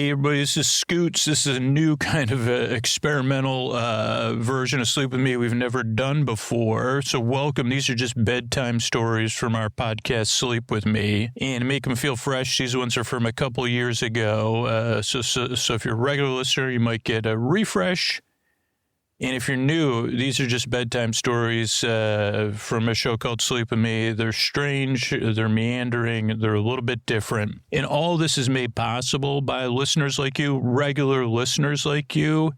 Hey, everybody, this is Scoots. This is a new kind of experimental version of Sleep With Me we've never done before. So welcome. These are just bedtime stories from our podcast, Sleep With Me. And to make them feel fresh, these ones are from a couple of years ago. So if you're a regular listener, you might get a refresh. And if you're new, these are just bedtime stories from a show called Sleep With Me. They're strange, they're meandering, they're a little bit different. And all this is made possible by listeners like you, regular listeners like you.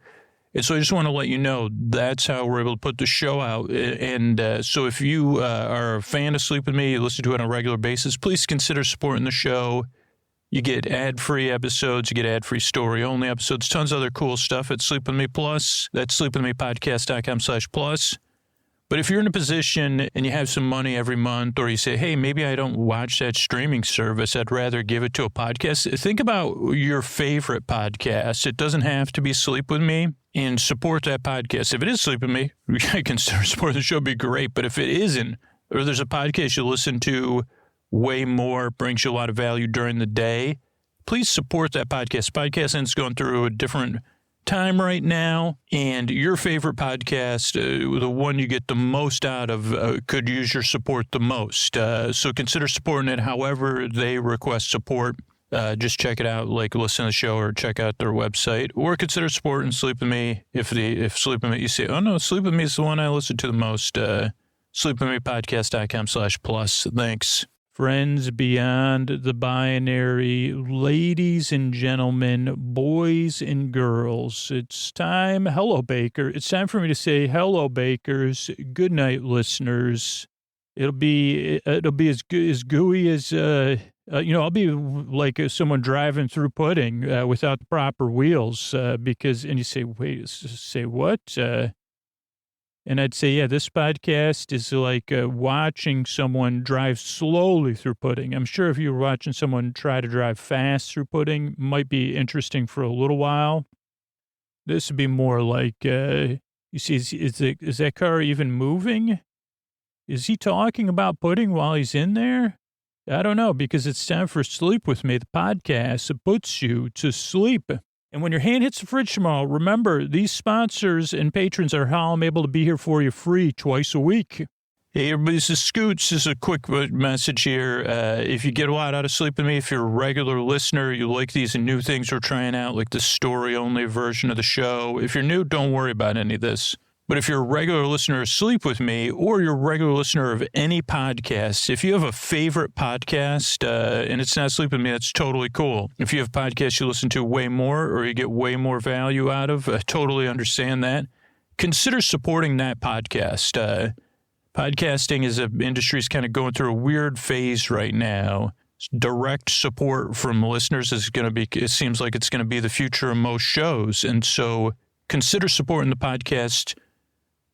And so I just want to let you know that's how we're able to put the show out. And so if you are a fan of Sleep With Me, you listen to it on a regular basis, please consider supporting the show. You get ad-free episodes, you get ad-free story-only episodes, tons of other cool stuff at Sleep With Me Plus. That's sleepwithmepodcast.com/plus. But if you're in a position and you have some money every month, or you say, hey, maybe I don't watch that streaming service, I'd rather give it to a podcast, think about your favorite podcast. It doesn't have to be Sleep With Me, and support that podcast. If it is Sleep With Me, I consider supporting the show would be great. But if it isn't, or there's a podcast you listen to way more, brings you a lot of value during the day, please support that podcast. Podcasting's going through a different time right now, and your favorite podcast, the one you get the most out of, could use your support the most. So consider supporting it however they request support. Just check it out, like listen to the show or check out their website, or consider supporting Sleep With Me. If Sleep With Me, you say, oh no, Sleep With Me is the one I listen to the most, sleepwithmepodcast.com/plus. Thanks. Friends beyond the binary, ladies and gentlemen, boys and girls, it's time. Hello, Baker. It's time for me to say hello, Bakers. Good night, listeners. It'll be as gooey as I'll be like someone driving through pudding without the proper wheels and you say, wait, say what? And I'd say, yeah, this podcast is like watching someone drive slowly through pudding. I'm sure if you were watching someone try to drive fast through pudding, might be interesting for a little while. This would be more like, you see, is that car even moving? Is he talking about pudding while he's in there? I don't know, because it's time for Sleep With Me, the podcast that puts you to sleep. And when your hand hits the fridge tomorrow, remember, these sponsors and patrons are how I'm able to be here for you free twice a week. Hey, everybody, this is Scoots. This is a quick message here. If you get a lot out of Sleep With Me, if you're a regular listener, you like these new things we're trying out, like the story-only version of the show. If you're new, don't worry about any of this. But if you're a regular listener of Sleep With Me, or you're a regular listener of any podcast, if you have a favorite podcast and it's not Sleep With Me, that's totally cool. If you have podcasts you listen to way more or you get way more value out of, I totally understand that. Consider supporting that podcast. Podcasting as an industry is kind of going through a weird phase right now. Direct support from listeners is going to be, it seems like it's going to be the future of most shows. And so consider supporting the podcast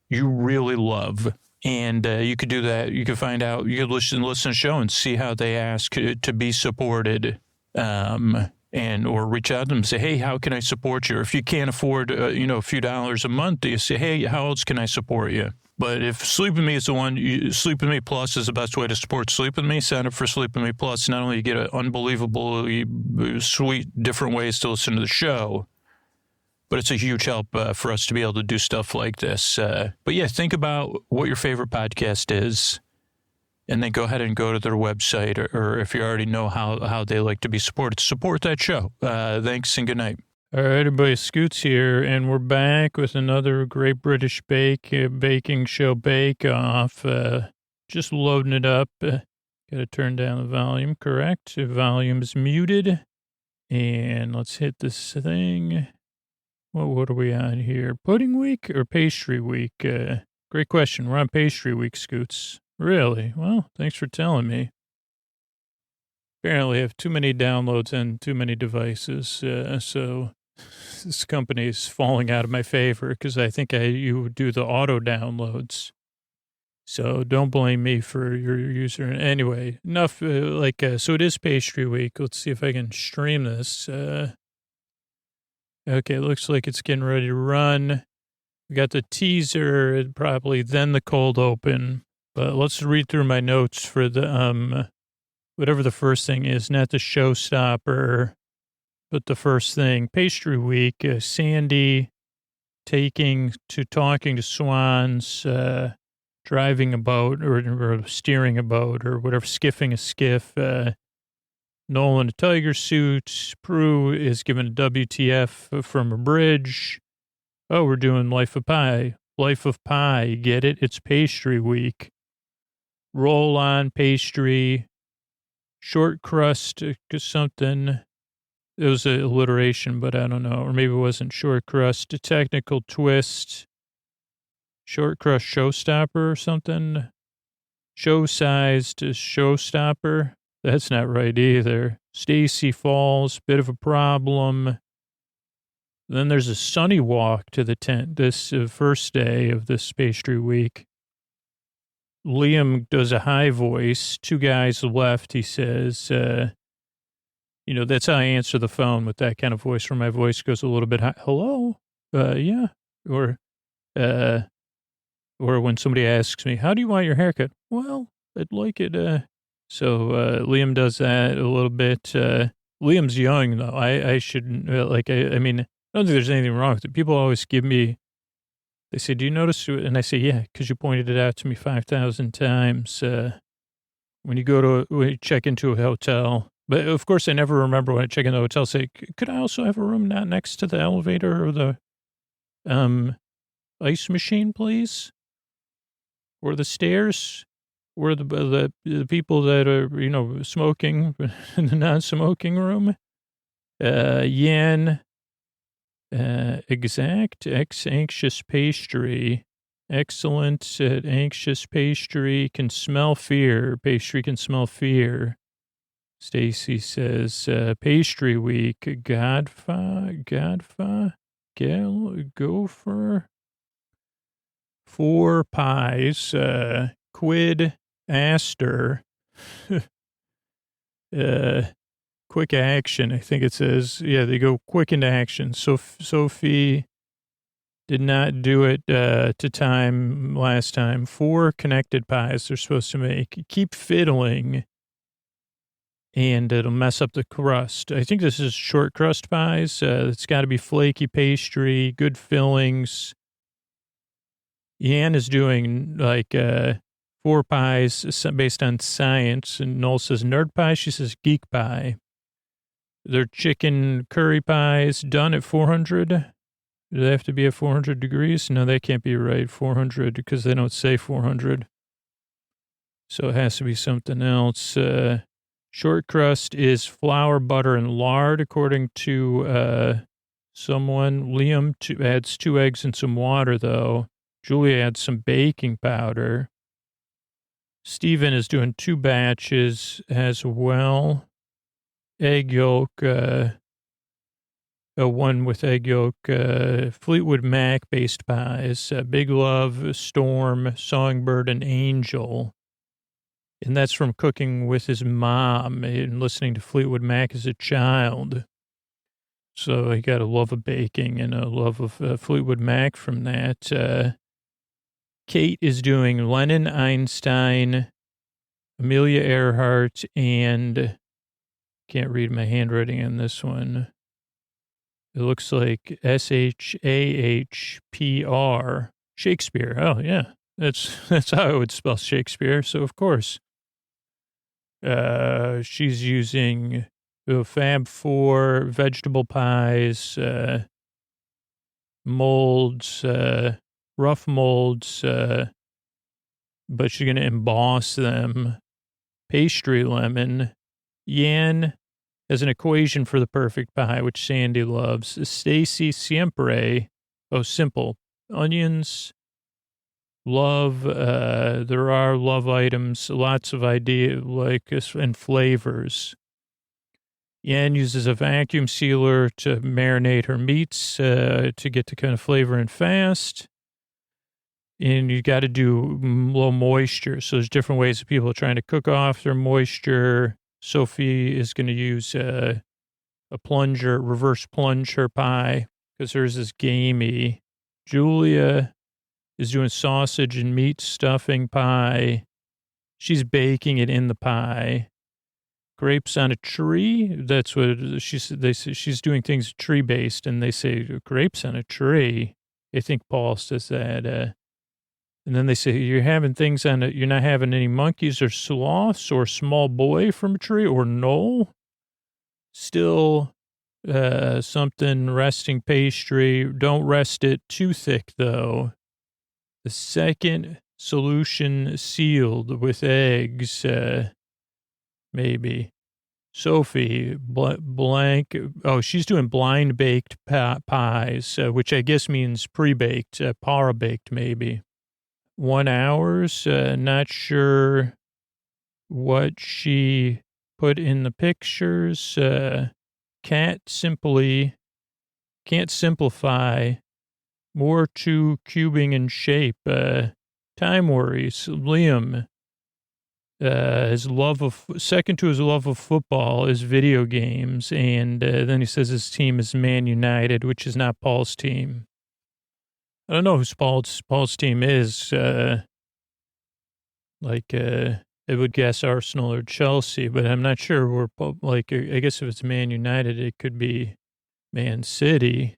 you really love. And you could do that. You could find out, you could listen to the show and see how they ask to be supported, or reach out to them and say, hey, how can I support you? Or if you can't afford, a few dollars a month, you say, hey, how else can I support you? But if Sleep With Me is the one, Sleep With Me Plus is the best way to support Sleep With Me. Sign up for Sleep With Me Plus. Not only you get an unbelievably sweet, different ways to listen to the show, but it's a huge help for us to be able to do stuff like this. But yeah, think about what your favorite podcast is, and then go ahead and go to their website, or if you already know how they like to be supported, support that show. Thanks and good night. All right, everybody, Scoots here, and we're back with another Great British Baking Show Bake Off. Just loading it up. Got to turn down the volume, correct? The volume is muted. And let's hit this thing. What are we on here? Pudding week or pastry week? Great question. We're on pastry week, Scoots. Really? Well, thanks for telling me. Apparently I have too many downloads on too many devices, so this company is falling out of my favor because I think you do the auto downloads. So don't blame me for your user. Anyway, enough. So it is pastry week. Let's see if I can stream this. Okay, looks like it's getting ready to run. We got the teaser, probably then the cold open. But let's read through my notes for the whatever the first thing is, not the Showstopper But the first thing, pastry week, Sandy talking to swans, driving a boat or steering a boat or whatever, skiffing a skiff. Nolan a tiger suit. Prue is given a WTF from a bridge. Oh, we're doing Life of Pi. Life of Pi. Get it? It's pastry week. Roll on pastry. Short crust something. It was an alliteration, but I don't know. Or maybe it wasn't short crust. A technical twist. Short crust showstopper or something. Show-sized showstopper. That's not right either. Stacy falls, bit of a problem. Then there's a sunny walk to the tent this first day of this pastry week. Liam does a high voice. Two guys left, he says. That's how I answer the phone with that kind of voice where my voice goes a little bit high. Hello? Yeah. Or when somebody asks me, how do you want your haircut? Well, I'd like it, So Liam does that a little bit. Liam's young, though. I shouldn't, I mean, I don't think there's anything wrong with it. People always give me, they say, do you notice? And I say, yeah, because you pointed it out to me 5,000 times. When you check into a hotel. But, of course, I never remember when I check into the hotel, say, could I also have a room not next to the elevator or the ice machine, please? Or the stairs? Or the people that are, smoking in the non-smoking room? Yen, exact, anxious pastry. Excellent at anxious pastry. Can smell fear. Pastry can smell fear. Stacy says, pastry week. Gopher. Four pies. Quid. Aster, quick action, I think it says. Yeah, they go quick into action. So Sophie did not do it to time last time. 4 connected pies they're supposed to make. Keep fiddling, and it'll mess up the crust. I think this is short crust pies. It's got to be flaky pastry, good fillings. Yan is doing 4 pies based on science. And Noel says nerd pie. She says geek pie. They're chicken curry pies done at 400. Do they have to be at 400 degrees? No, that can't be right. 400 because they don't say 400. So it has to be something else. Short crust is flour, butter, and lard, according to someone. Liam adds 2 eggs and some water, though. Julia adds some baking powder. Stephen is doing 2 batches as well. Egg yolk, one with egg yolk, Fleetwood Mac based pies, Big Love, Storm, Songbird, and Angel. And that's from cooking with his mom and listening to Fleetwood Mac as a child. So he got a love of baking and a love of Fleetwood Mac from that. Kate is doing Lennon, Einstein, Amelia Earhart, and can't read my handwriting on this one. It looks like Shahpr, Shakespeare. Oh, yeah. That's how I would spell Shakespeare. So, of course, she's using Fab 4, vegetable pies, molds, rough molds, but she's going to emboss them. Pastry lemon. Yan has an equation for the perfect pie, which Sandy loves. Stacy siempre. Oh, simple. Onions. Love. There are love items. Lots of ideas and flavors. Yan uses a vacuum sealer to marinate her meats to get the kind of flavor in fast. And you got to do low moisture. So there's different ways that people are trying to cook off their moisture. Sophie is going to use a plunger, reverse plunge her pie because hers is gamey. Julia is doing sausage and meat stuffing pie. She's baking it in the pie. grapes on a tree. That's what she said. They say she's doing things tree based, and they say grapes on a tree. I think Paul says that. And then they say you're having things on it. You're not having any monkeys or sloths or small boy from a tree or no. Still, something resting pastry. Don't rest it too thick though. The second solution sealed with eggs. Maybe. Sophie, blank. Oh, she's doing blind baked pies, which I guess means pre-baked, para-baked maybe. 1 hours, not sure what she put in the pictures. Can't simplify. More to cubing in shape. Time worries. Liam. Second to his love of football is video games, and then he says his team is Man United, which is not Paul's team. I don't know who Paul's team is. I would guess Arsenal or Chelsea, but I'm not sure. I guess if it's Man United, it could be Manchester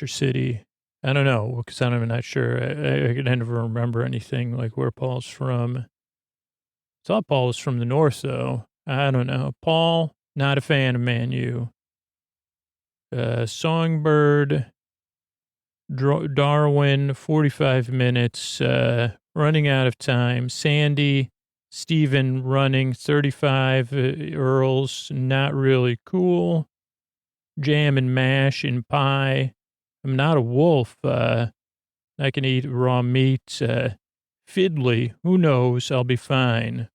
City. I don't know because I'm not sure. I never remember anything like where Paul's from. Thought Paul was from the north, though. I don't know. Paul, not a fan of Man U. Songbird, Darwin, 45 minutes, running out of time. Sandy, Stephen running 35, Earls, not really cool. Jam and mash and pie. I'm not a wolf. I can eat raw meat. Fiddly, who knows? I'll be fine.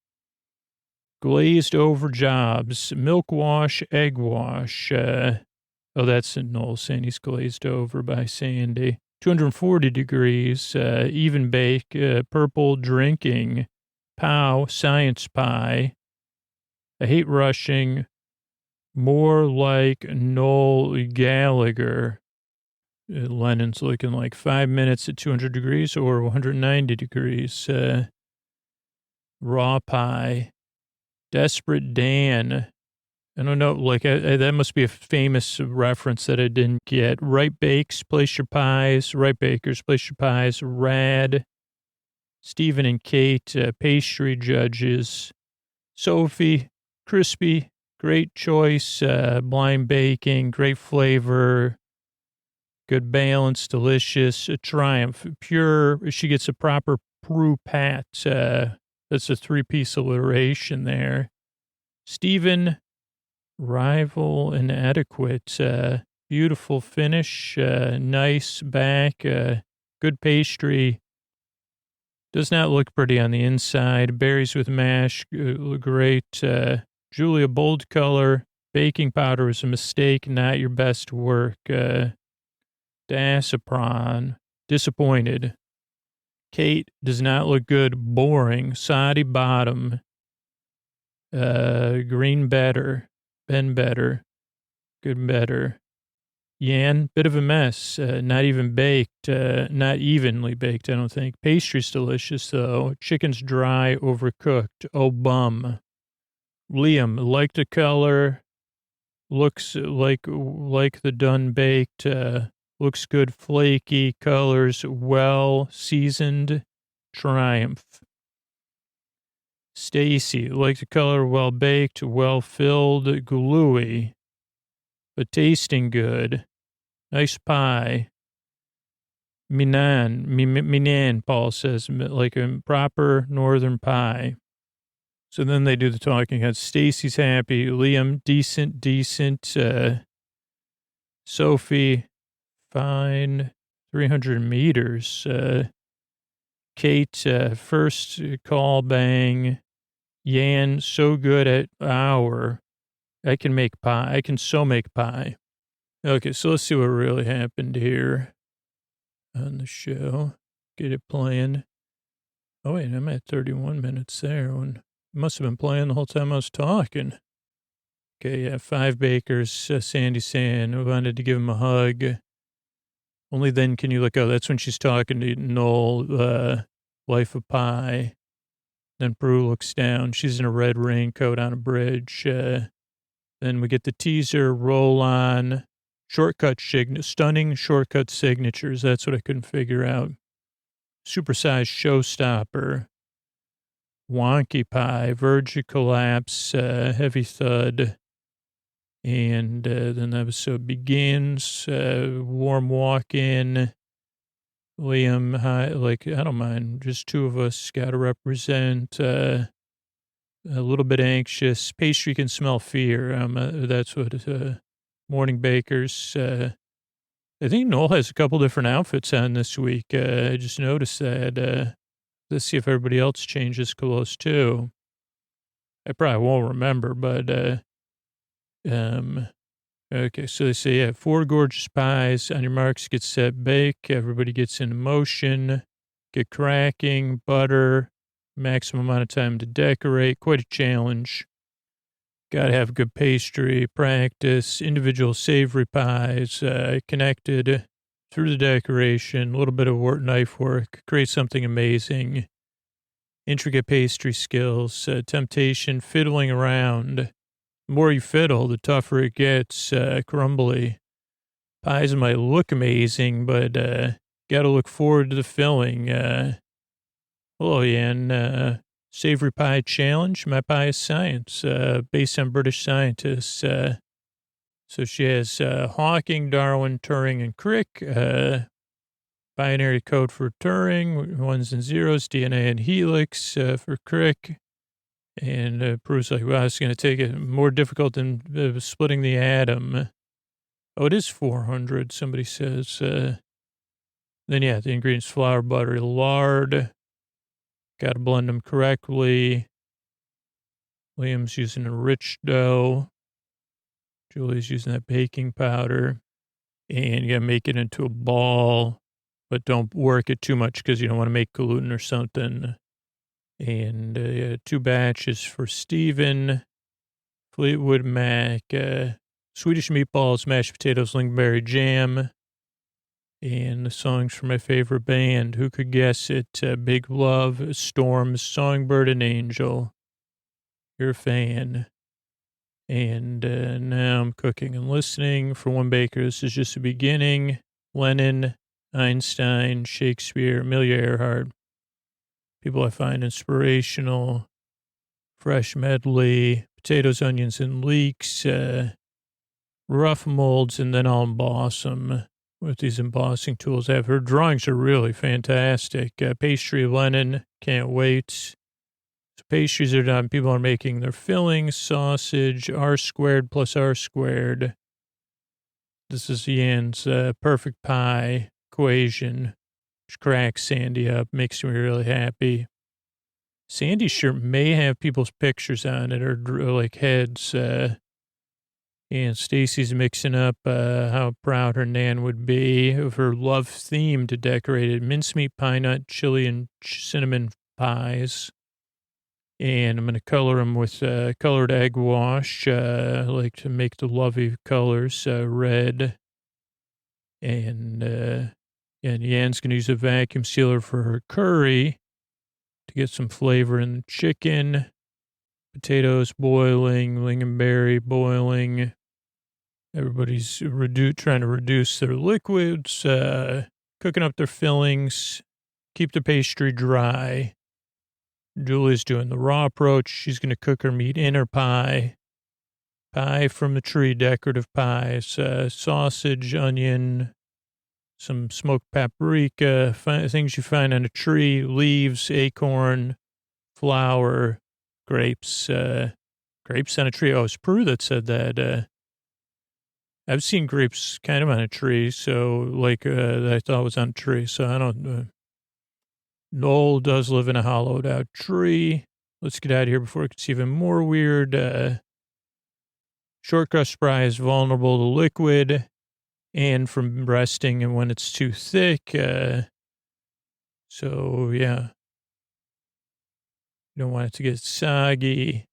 Glazed over jobs, milk wash, egg wash. That's Noel saying he's glazed over by Sandy. 240 degrees, even bake, purple drinking, pow, science pie. I hate rushing, more like Noel Gallagher. Lennon's looking like 5 minutes at 200 degrees or 190 degrees. Raw pie. Desperate Dan. I don't know, that must be a famous reference that I didn't get. Right Bakes, place your pies. Right Bakers, place your pies. Rad. Stephen and Kate, pastry judges. Sophie, crispy, great choice. Blind baking, great flavor. Good balance, delicious. A triumph, pure. She gets a proper Prue Pat. That's a 3-piece alliteration there. Stephen, rival and adequate. Beautiful finish. Nice back. Good pastry. Does not look pretty on the inside. Berries with mash. Great. Julia, bold color. Baking powder was a mistake. Not your best work. Dasapron, disappointed. Kate does not look good, boring, soddy bottom. Green better, Ben better, good better. Yan, bit of a mess, not even baked, not evenly baked, I don't think. Pastry's delicious though. Chicken's dry, overcooked. Oh, bum. Liam, like the color, looks like the done baked, looks good, flaky, colors well seasoned. Triumph. Stacy, like the color, well baked, well filled, gluey, but tasting good. Nice pie. Minan, Paul says, like a proper northern pie. So then they do the talking. Stacy's happy. Liam, decent. Sophie, fine, 300 meters. Kate, first call bang. Yan, so good at hour. I can make pie. I can so make pie. Okay, so let's see what really happened here on the show. Get it playing. Oh, wait, I'm at 31 minutes there. It must have been playing the whole time I was talking. Okay, yeah, 5 bakers. Sandy saying, I wanted to give him a hug. Only then can you look out. That's when she's talking to Noel, Life of Pie. Then Prue looks down. She's in a red raincoat on a bridge. Then we get the teaser, roll on, stunning shortcut signatures. That's what I couldn't figure out. Supersized Showstopper, Wonky Pie, Verge of Collapse, Heavy Thud. And then the episode begins, warm walk-in. Liam, I don't mind. Just two of us got to represent. A little bit anxious. Pastry can smell fear. That's what Morning Bakers. I think Noel has a couple different outfits on this week. I just noticed that. Let's see if everybody else changes clothes too. I probably won't remember, but okay, so they say, 4 gorgeous pies. On your marks, get set, bake. Everybody gets into motion. Get cracking, butter. Maximum amount of time to decorate. Quite a challenge. Got to have good pastry, practice, individual savory pies, connected through the decoration, a little bit of knife work, create something amazing. Intricate pastry skills, temptation, fiddling around. The more you fiddle, the tougher it gets, crumbly. Pies might look amazing, but got to look forward to the filling. Hello, Yan. Savory Pie Challenge. My pie is science, based on British scientists. So she has Hawking, Darwin, Turing, and Crick. Binary code for Turing, 1s and 0s, DNA and helix for Crick. And Prue's like, well, it's going to take it more difficult than splitting the atom. Oh, it is 400, somebody says. Then, yeah, the ingredients, flour, butter, lard. Got to blend them correctly. Liam's using a rich dough. Julie's using that baking powder. And you got to make it into a ball, but don't work it too much because you don't want to make gluten or something. And 2 batches for Steven. Fleetwood Mac. Swedish meatballs, mashed potatoes, lingonberry jam. And the songs from my favorite band. Who could guess it? Big Love, Storms, Songbird, and Angel. You're a fan. And now I'm cooking and listening. For one baker, this is just the beginning. Lenin, Einstein, Shakespeare, Amelia Earhart. People I find inspirational. Fresh medley, potatoes, onions, and leeks. Rough molds, and then I'll emboss them with these embossing tools I have. Her drawings are really fantastic. Pastry Lenin, can't wait. So pastries are done. People are making their fillings, sausage, R squared plus R squared. This is Ian's perfect pie equation, which cracks Sandy up, makes me really happy. Sandy's shirt may have people's pictures on it or like heads. And Stacy's mixing up how proud her nan would be of her love-themed decorated mincemeat, pine nut, chili, and cinnamon pies. And I'm going to color them with colored egg wash. I like to make the lovely colors red. And Yan's going to use a vacuum sealer for her curry to get some flavor in the chicken. Potatoes boiling, lingonberry boiling. Everybody's trying to reduce their liquids, cooking up their fillings, keep the pastry dry. Julie's doing the raw approach. She's going to cook her meat in her pie. Pie from the tree, decorative pies, sausage, onion, some smoked paprika, things you find on a tree, leaves, acorn, flour, grapes. Grapes on a tree. Oh, it's Prue that said that. I've seen grapes kind of on a tree, so that I thought was on a tree. So I don't. Noel does live in a hollowed out tree. Let's get out of here before it gets even more weird. Short crust pie is vulnerable to liquid and from resting and when it's too thick. So, yeah. You don't want it to get soggy.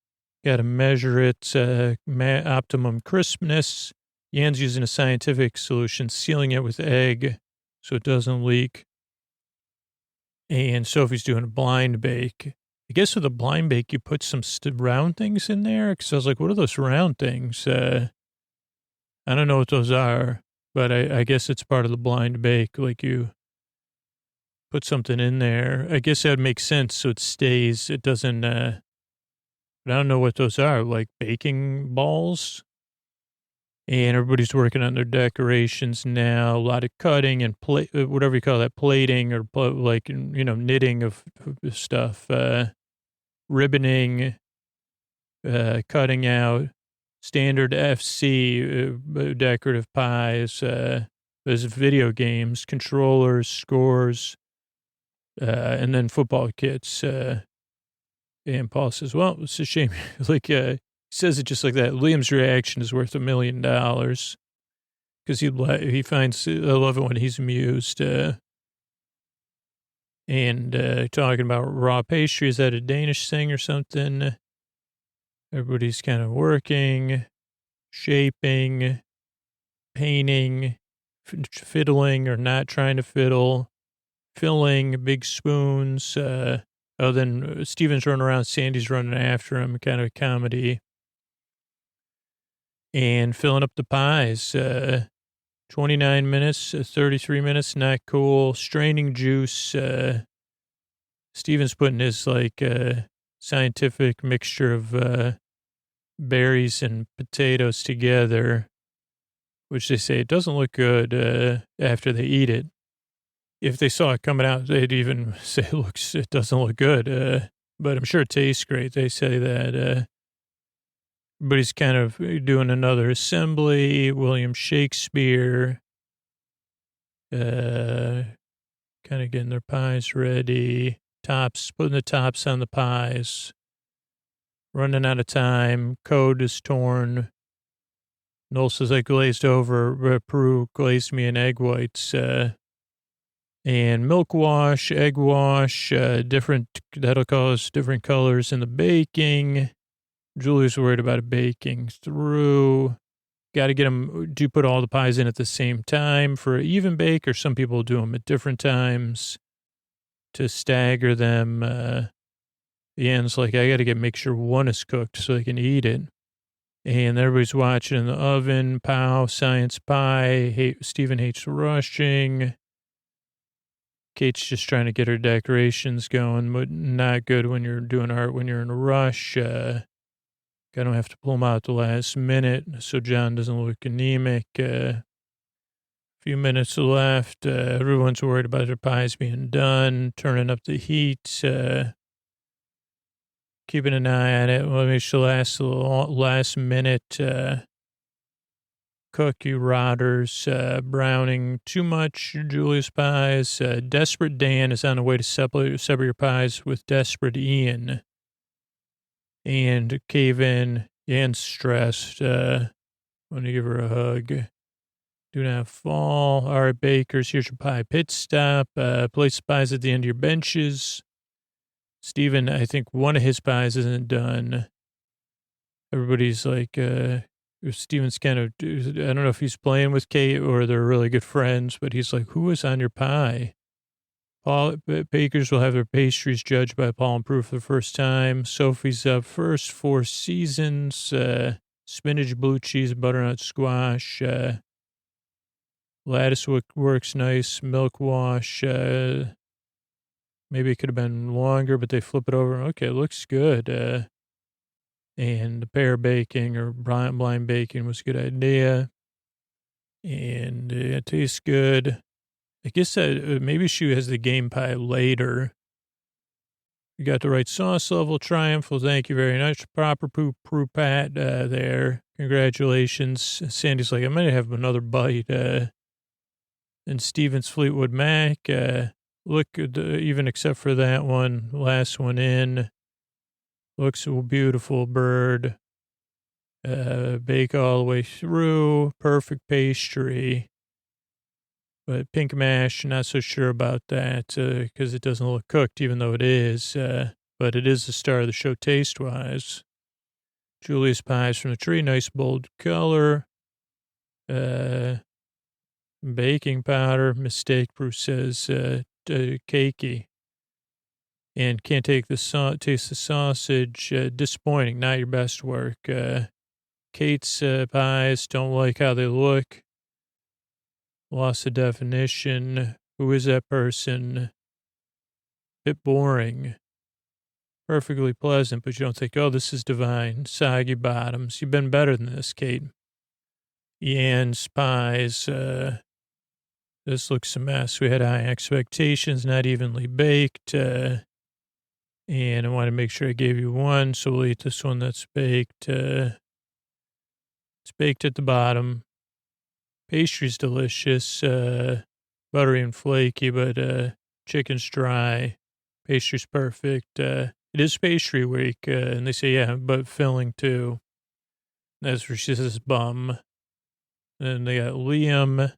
Got to measure it, optimum crispness. Yan's using a scientific solution, sealing it with egg so it doesn't leak. And Sophie's doing a blind bake. I guess with a blind bake, you put some round things in there. Because I was like, what are those round things? I don't know what those are, but I guess it's part of the blind bake. Like you put something in there. I guess that would make sense. So it stays, it doesn't, but I don't know what those are. Like baking balls. And everybody's working on their decorations now. A lot of cutting and whatever you call that, plating or like, knitting of stuff, ribboning, cutting out standard FC decorative pies. There's video games, controllers, scores, and then football kits. And Paul says, well, it's a shame. Like, he says it just like that. Liam's reaction is worth $1 million because he finds, I love it when he's amused. And talking about raw pastry. Is that a Danish thing or something? Everybody's kind of working, shaping, painting, fiddling or not trying to fiddle, filling big spoons. Then Steven's running around, Sandy's running after him, kind of a comedy. And filling up the pies. 29 minutes, 33 minutes, not cool. Straining juice. Steven's putting his, like, scientific mixture of berries and potatoes together, which they say it doesn't look good after they eat it. If they saw it coming out, they'd even say it doesn't look good. But I'm sure it tastes great. They say that. But he's kind of doing another assembly. William Shakespeare, kind of getting their pies ready. Putting the tops on the pies. Running out of time. Code is torn. Noel says, I glazed over. Peru glazed me in egg whites. And milk wash, egg wash, that'll cause different colors in the baking. Julie's worried about it baking through. Got to get them, do you put all the pies in at the same time for an even bake, or some people do them at different times to stagger them? Ian's like, I got to make sure one is cooked so they can eat it. And everybody's watching in the oven. Pow, science pie. Stephen hates rushing. Kate's just trying to get her decorations going, but not good when you're doing art when you're in a rush. Gonna have to pull them out at the last minute so John doesn't look anemic. Few minutes left. Everyone's worried about their pies being done, turning up the heat, keeping an eye on it. Let me show last minute. Cook, you rotters, browning too much Julia's pies. Desperate Dan is on the way to separate your pies with Desperate Ian. And cave in. Ian's stressed. Want to give her a hug. Do not fall. All right, bakers, here's your pie pit stop. Place the pies at the end of your benches. Stephen, I think one of his pies isn't done. Everybody's like, Steven's kind of, I don't know if he's playing with Kate or they're really good friends, but he's like, who is on your pie? Bakers will have their pastries judged by Paul and Prue for the first time. Sophie's up first, 4 seasons, spinach, blue cheese, butternut squash, lattice works nice, milk wash, maybe it could have been longer, but they flip it over. Okay, it looks good. And the pear baking or blind baking was a good idea. And it tastes good. I guess maybe she has the game pie later. You got the right sauce level. Triumph. Well, thank you very much. Proper Prue Pat there. Congratulations. Sandy's like, I might have another bite. And Steven's Fleetwood Mac. Look, even except for that one, last one in. Looks a beautiful bird. Bake all the way through. Perfect pastry. But pink mash, not so sure about that because it doesn't look cooked, even though it is. But it is the star of the show taste-wise. Julia's pies from the tree, nice bold color. Baking powder, mistake, Bruce says, cakey. and can't take taste the sausage. Disappointing, not your best work. Kate's pies, don't like how they look. Lost the definition. Who is that person? Bit boring. Perfectly pleasant, but you don't think, oh, this is divine. Soggy bottoms. You've been better than this, Kate. Yan's pies. This looks a mess. We had high expectations, not evenly baked. And I want to make sure I gave you one, so we'll eat this one that's baked. It's baked at the bottom. Pastry's delicious. Buttery and flaky, but chicken's dry. Pastry's perfect. It is pastry week, and they say, yeah, but filling too. That's where she says bum. And they got Liam,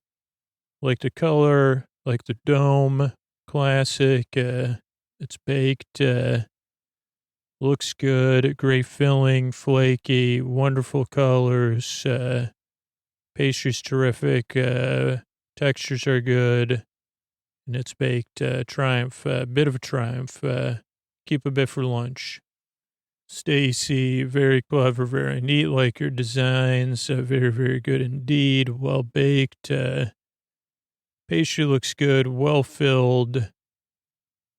like the color, like the dome, classic. It's baked, looks good, great filling, flaky, wonderful colors. Pastry's terrific. Textures are good. And it's baked. Triumph. A bit of a triumph. Keep a bit for lunch. Stacy, very clever, very neat, like her designs. Very, very good indeed. Well baked. Pastry looks good. Well filled.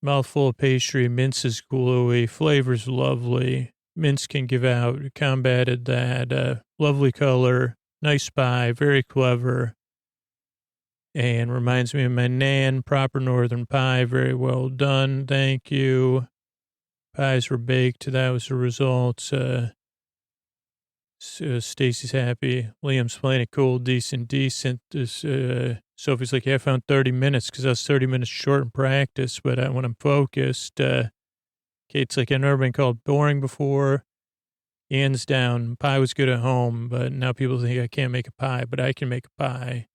Mouthful of pastry. Mince is gluey. Flavor's lovely. Mince can give out. Combated that. Lovely color. Nice pie. Very clever. And reminds me of my nan. Proper northern pie. Very well done. Thank you. Pies were baked. That was the result. Stacy's happy. Liam's playing it cool, decent. Sophie's like, yeah, I found 30 minutes because I was 30 minutes short in practice, but when I'm focused, Kate's like, I've never been called boring before. Hands down, pie was good at home, but now people think I can't make a pie, but I can make a pie.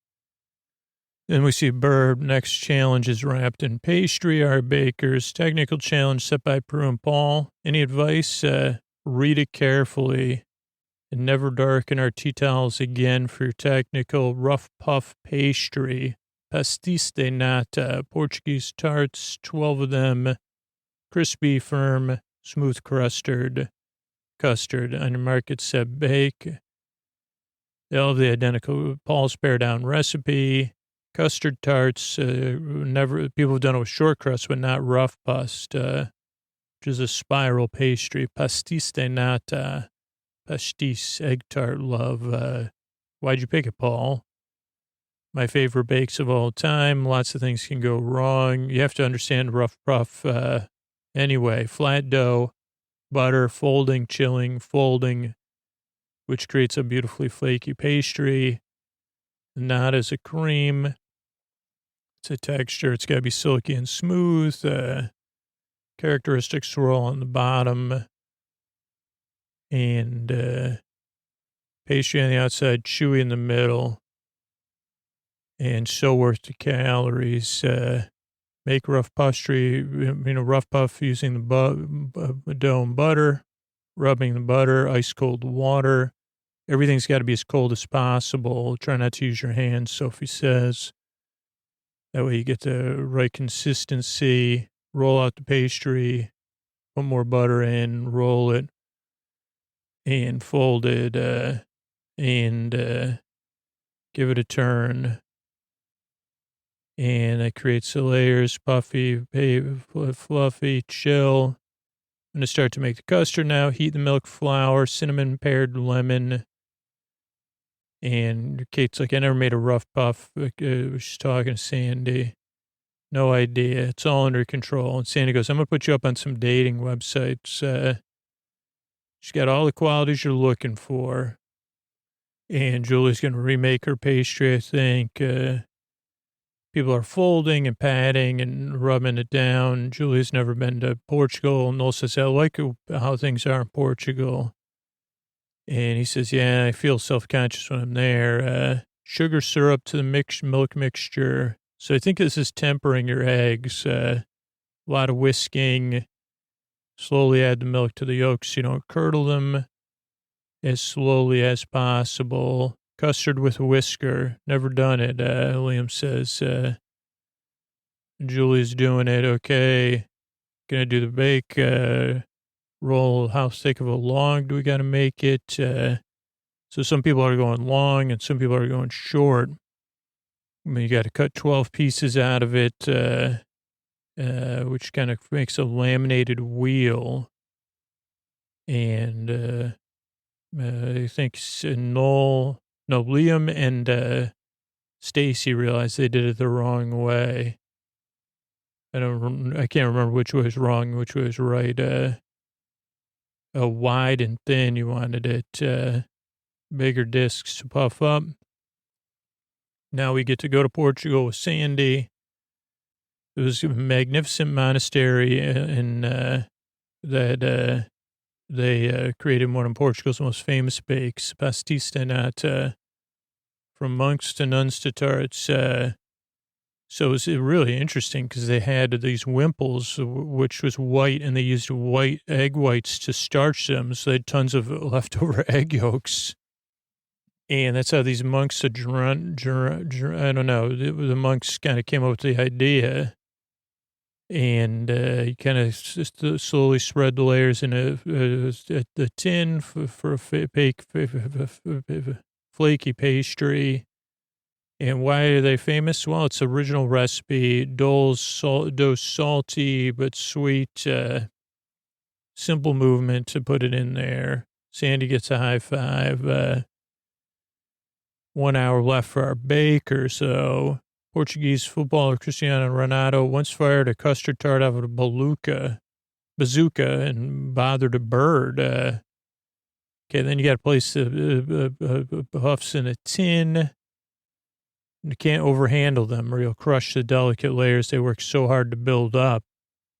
Then we see Burb. Next challenge is wrapped in pastry. Our bakers. Technical challenge set by Prue and Paul. Any advice? Read it carefully. And never darken our tea towels again for your technical rough puff pastry. Pastis de nata. Portuguese tarts, 12 of them. Crispy, firm, smooth custard. On your market set bake. They all have the identical Paul's Bear Down recipe. Custard tarts, people have done it with short crust, but not rough pust, which is a spiral pastry. Pastis de nata, pastis, egg tart, love. Why'd you pick it, Paul? My favorite bakes of all time. Lots of things can go wrong. You have to understand rough puff. Anyway, flat dough, butter, folding, chilling, folding, which creates a beautifully flaky pastry. Not as a cream. It's a texture. It's got to be silky and smooth. Characteristic swirl on the bottom. And pastry on the outside, chewy in the middle. And so worth the calories. Make rough pastry, rough puff using the dough and butter. Rubbing the butter, ice cold water. Everything's got to be as cold as possible. Try not to use your hands, Sophie says. That way you get the right consistency. Roll out the pastry. Put more butter in. Roll it. And fold it. And give it a turn. And that creates the layers. Puffy, fluffy, chill. I'm going to start to make the custard now. Heat the milk, flour, cinnamon, pared lemon. And Kate's like, I never made a rough puff. She's talking to Sandy. No idea. It's all under control. And Sandy goes, I'm going to put you up on some dating websites. She's got all the qualities you're looking for. And Julie's going to remake her pastry, I think. People are folding and patting and rubbing it down. Julie's never been to Portugal. Noel says, I like how things are in Portugal. And he says, yeah, I feel self-conscious when I'm there. Sugar syrup to the milk mixture. So I think this is tempering your eggs. A lot of whisking. Slowly add the milk to the yolks so you don't curdle them as slowly as possible. Custard with a whisker. Never done it, Liam says. Julie's doing it. Okay. Gonna do the bake, roll. How thick of a long do we got to make it? So some people are going long and some people are going short. I mean, you got to cut 12 pieces out of it, which kind of makes a laminated wheel. And I think Liam and Stacy realized they did it the wrong way. I can't remember which way was wrong, which way was right. Wide and thin, you wanted it, bigger discs to puff up. Now we get to go to Portugal with Sandy. It was a magnificent monastery that they created one of Portugal's most famous bakes, Pastry Nata, from monks to nuns to tarts. So it was really interesting because they had these wimples, which was white, and they used white egg whites to starch them. So they had tons of leftover egg yolks. And that's how these monks, I don't know, the monks kind of came up with the idea. And you kind of slowly spread the layers in the tin for a flaky pastry. And why are they famous? Well, it's original recipe, dough salty but sweet, simple movement to put it in there. Sandy gets a high five. 1 hour left for our bake or so. Portuguese footballer Cristiano Ronaldo once fired a custard tart out of a bazooka and bothered a bird. Okay, then you got to place the puffs in a tin. You can't overhandle them or you'll crush the delicate layers they work so hard to build up.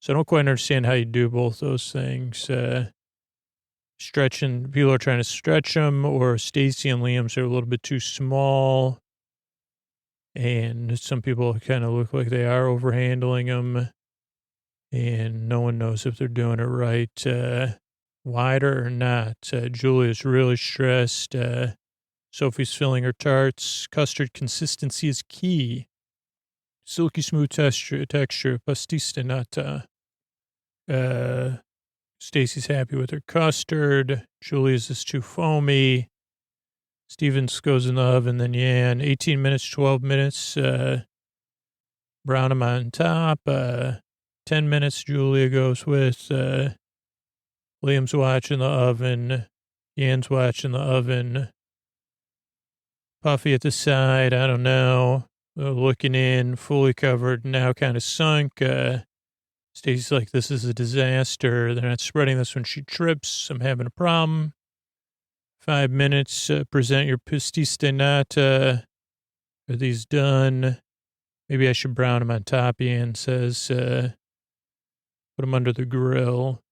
So I don't quite understand how you do both those things. Stretching, people are trying to stretch them, or Stacy and Liam's are a little bit too small. And some people kind of look like they are overhandling them. And no one knows if they're doing it right. Wider or not. Julia's really stressed. Sophie's filling her tarts. Custard consistency is key. Silky smooth texture. Pastry nata. Stacy's happy with her custard. Julia's is too foamy. Stevens goes in the oven, then Yan. 18 minutes, 12 minutes. Brown them on top. 10 minutes, Julia goes with. Liam's watching the oven. Yan's watching the oven. Puffy at the side, I don't know. Looking in, fully covered, now kind of sunk. Stacy's like, this is a disaster. They're not spreading this when she trips. I'm having a problem. 5 minutes, present your pastry nata. Are these done? Maybe I should brown them on top, Ian says. Put them under the grill.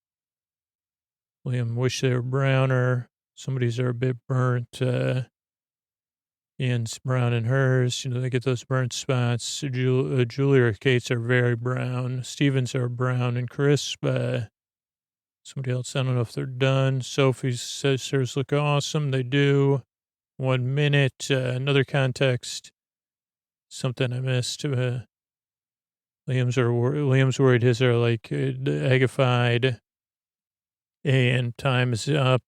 Liam, wish they were browner. Somebody's are a bit burnt. Ian's browning hers. You know, they get those burnt spots. Julia or Kate's are very brown. Stevens are brown and crisp. Somebody else, I don't know if they're done. Sophie's sisters look awesome. They do. 1 minute. Another context. Something I missed. Liam's worried his are like eggified. And time is up.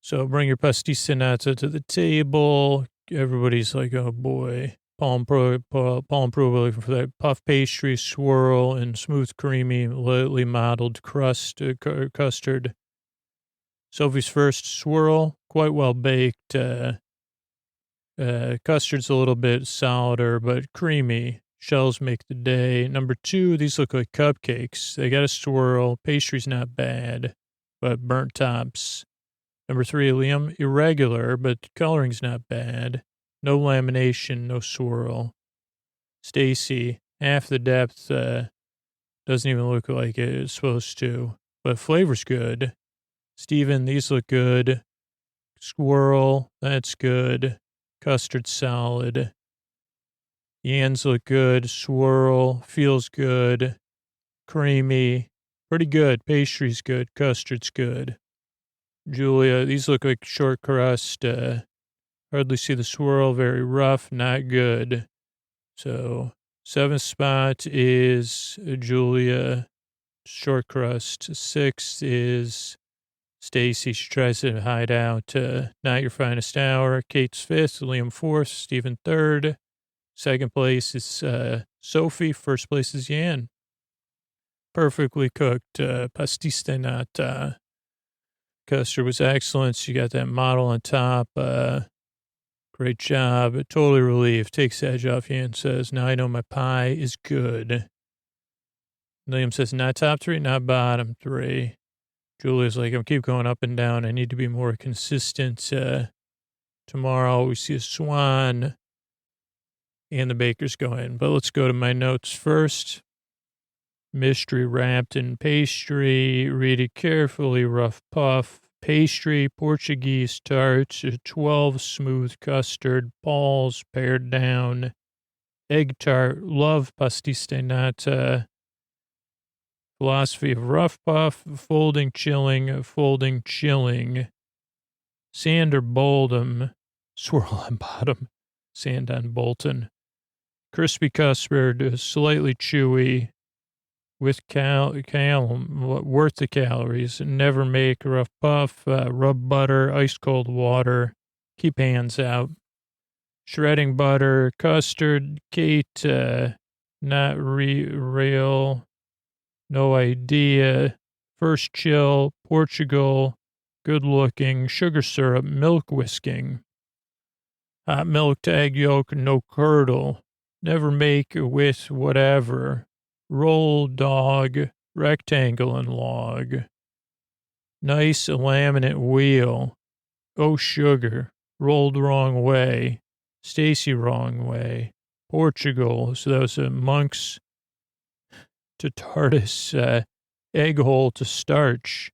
So bring your pastry nata to the table. Everybody's like, oh boy. Palm approval for that puff pastry, swirl, and smooth, creamy, lightly modeled custard. Sophie's first swirl, quite well baked. Custard's a little bit solider, but creamy. Shells make the day. Number 2, these look like cupcakes. They got a swirl. Pastry's not bad, but burnt tops. Number 3, Liam, irregular, but coloring's not bad. No lamination, no swirl. Stacy, half the depth, doesn't even look like it's supposed to, but flavor's good. Steven, these look good. Swirl, that's good. Custard solid. Yans look good. Swirl, feels good. Creamy, pretty good. Pastry's good. Custard's good. Julia, these look like short crust. Hardly see the swirl. Very rough. Not good. So 7th spot is Julia. short crust. 6 is Stacy. She tries to hide out. Not Your Finest Hour. Kate's 5th. Liam 4th. Stephen 3rd. Second place is Sophie. First place is Yan. Perfectly cooked. Pastiste nata. Custard was excellent. She got that model on top. Great job. Totally relieved. Takes the edge off. Yan says, now I know my pie is good. Liam says, not top 3, not bottom 3. Julia's like, I'm keep going up and down. I need to be more consistent. Tomorrow we see a swan. And the bakers go in. But let's go to my notes first. Mystery wrapped in pastry. Read it carefully. Rough puff. Pastry. Portuguese tarts. 12 smooth custard. Balls pared down. Egg tart. Love pastiste nata. Philosophy of rough puff. Folding chilling. Folding chilling. Sand or Boldham. Swirl on bottom. Sand on Bolton. Crispy custard, slightly chewy, with worth the calories. Never make rough puff. Rub butter, ice cold water. Keep hands out. Shredding butter, custard. Kate, not real. No idea. First chill. Portugal. Good looking. Sugar syrup. Milk whisking. Hot milk to egg yolk. No curdle. Never make with whatever. Roll dog, rectangle and log. Nice laminate wheel. Oh, sugar. Rolled wrong way. Stacy wrong way. Portugal. So those are monks to tartus. Egg hole to starch.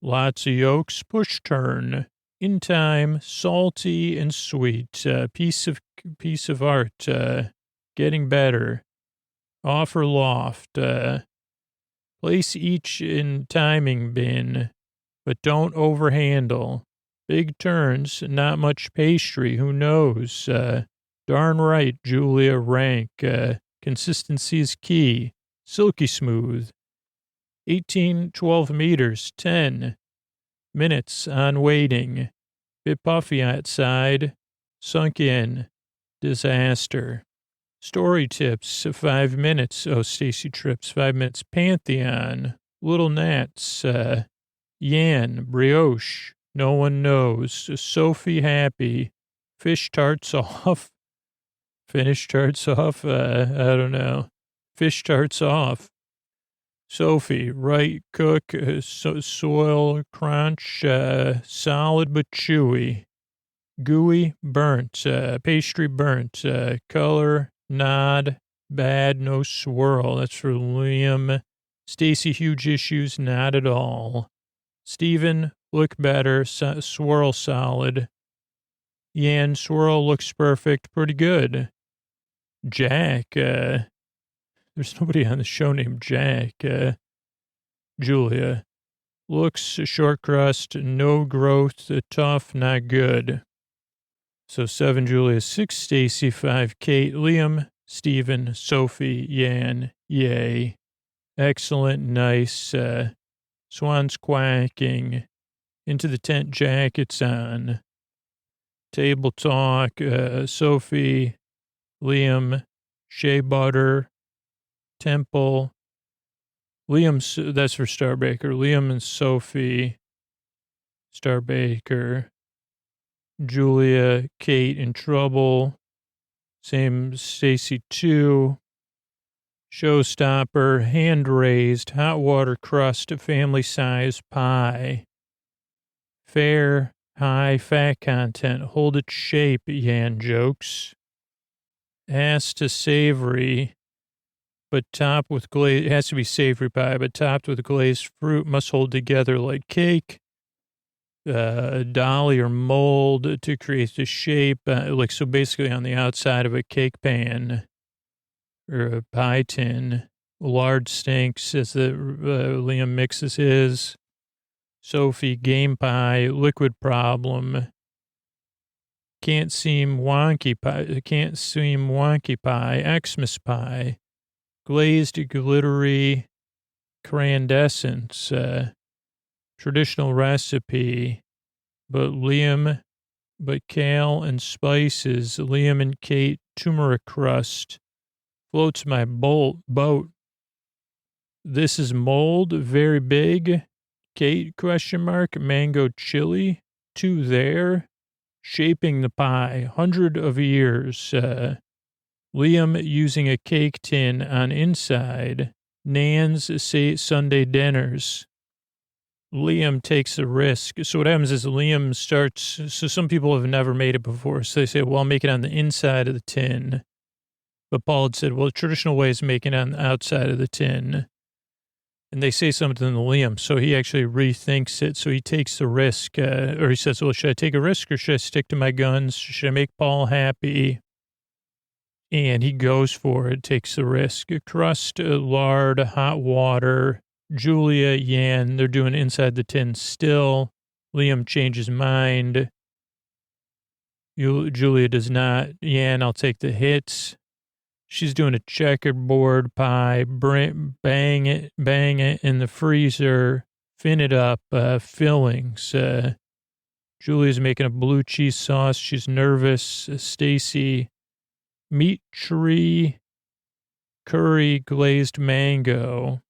Lots of yolks. Push turn. In time, salty and sweet. Piece of art. Getting better. Offer loft. Place each in timing bin, but don't overhandle. Big turns, not much pastry. Who knows? Darn right, Julia. Rank. Consistency is key. Silky smooth. 12 meters. 10 minutes on waiting. Bit puffy outside. Sunk in. Disaster. Story tips. 5 minutes. Oh, Stacy trips. 5 minutes. Pantheon. Little gnats. Yan. Brioche. No one knows. Sophie happy. Fish tarts off. Finish tarts off. I don't know. Fish tarts off. Sophie, right, cook, soil, crunch, solid but chewy, gooey, burnt, pastry burnt, color, nod, bad, no swirl. That's for Liam. Stacy, huge issues, not at all. Stephen, look better, swirl solid. Yan, swirl looks perfect, pretty good. Jack, there's nobody on the show named Jack. Julia. Looks short crust, no growth, tough, not good. So 7 Julia, 6 Stacy, 5 Kate, Liam, Stephen, Sophie, Yan, yay. Excellent, nice. Swans quacking. Into the tent jackets on. Table talk, Sophie, Liam, shea butter. Temple. Liam's, that's for Starbaker. Liam and Sophie. Starbaker. Julia, Kate in trouble. Same Stacy 2. Showstopper, hand raised, hot water crust, family size pie. Fair, high fat content, hold its shape, Yan jokes. Ass to savory. But topped with glaze, it has to be savory pie, but topped with glazed fruit, must hold together like cake. Dolly or mold to create the shape, like so basically on the outside of a cake pan or a pie tin. Lard stinks as Liam mixes his. Sophie, game pie, liquid problem. Can't seem wonky pie, Xmas pie. Glazed, glittery, crandescence, traditional recipe, but kale and spices, Liam and Kate, turmeric crust, floats my boat. This is mold, very big, Kate, ? Mango chili, 2 there, shaping the pie, 100 of years, Liam using a cake tin on inside, Nan's Sunday dinners. Liam takes a risk. So what happens is Liam starts, so some people have never made it before. So they say, well, I'll make it on the inside of the tin. But Paul had said, well, the traditional way is making it on the outside of the tin. And they say something to Liam. So he actually rethinks it. So he takes the risk, or he says, well, should I take a risk or should I stick to my guns? Should I make Paul happy? And he goes for it, takes the risk. Crust, lard, hot water. Julia, Yan, they're doing inside the tin still. Liam changes mind. Julia does not. Yan, I'll take the hits. She's doing a checkerboard pie. Bang it in the freezer. Fin it up. Fillings. Julia's making a blue cheese sauce. She's nervous. Stacy, meat tree, curry, glazed mango.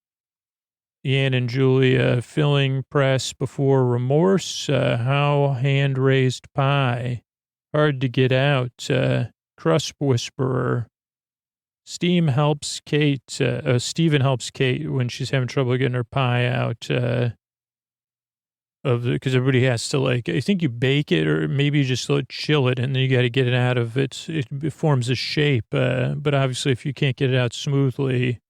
Ian and Julia, filling press before remorse. How hand-raised pie. Hard to get out. Crust whisperer. Stephen helps Kate when she's having trouble getting her pie out. Because everybody has to, like, I think you bake it or maybe you just chill it and then you got to get it out of it. It forms a shape. But obviously if you can't get it out smoothly,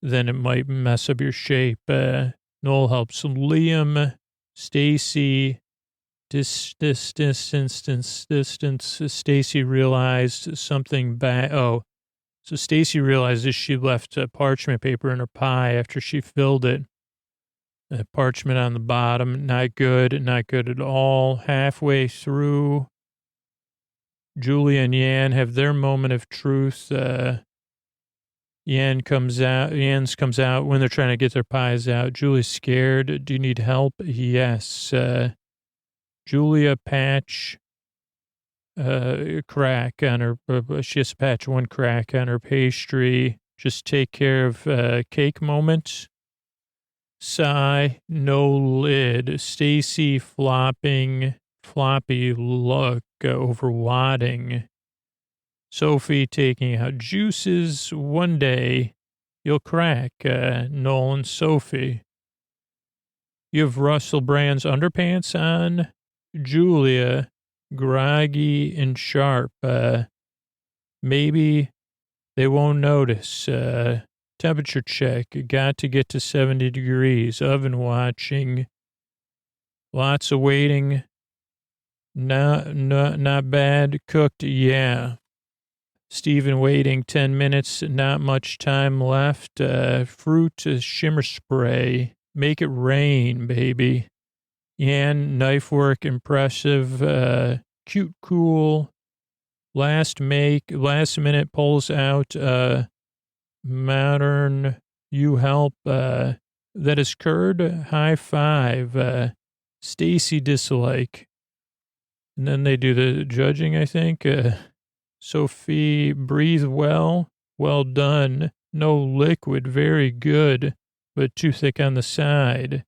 then it might mess up your shape. Noel helps Liam, Stacy, distance. Stacy realized something bad. Oh, so Stacy realizes she left parchment paper in her pie after she filled it. Parchment on the bottom, not good at all. Halfway through, Julia and Yan have their moment of truth. Yan's comes out when they're trying to get their pies out. Julie's scared. Do you need help? Yes. Julia patch crack on her. She has to patch one crack on her pastry. Just take care of cake moment. Sigh, no lid. Stacy floppy look over wadding. Sophie taking out juices. One day you'll crack, Nolan, Sophie. You have Russell Brand's underpants on. Julia, groggy and sharp. Maybe they won't notice. Temperature check. Got to get to 70 degrees. Oven watching. Lots of waiting. Not bad. Cooked, yeah. Stephen waiting 10 minutes, not much time left. Fruit shimmer spray. Make it rain, baby. Yan, knife work, impressive. Cute, cool. Last minute pulls out. Modern, you help. That is curd. High five. Stacy dislike. And then they do the judging, I think. Sophie, breathe well. Well done. No liquid. Very good, but too thick on the side.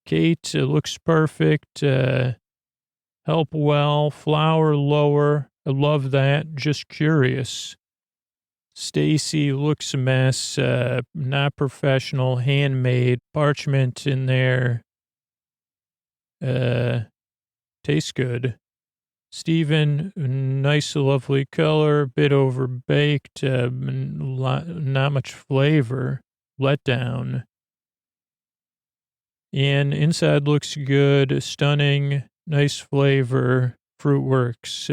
Kate, looks perfect. Help well. Flour lower. I love that. Just curious. Stacy, looks a mess. Not professional. Handmade. Parchment in there. Tastes good. Stephen, nice, lovely color, bit overbaked, not much flavor, letdown. And inside looks good, stunning, nice flavor, fruit works.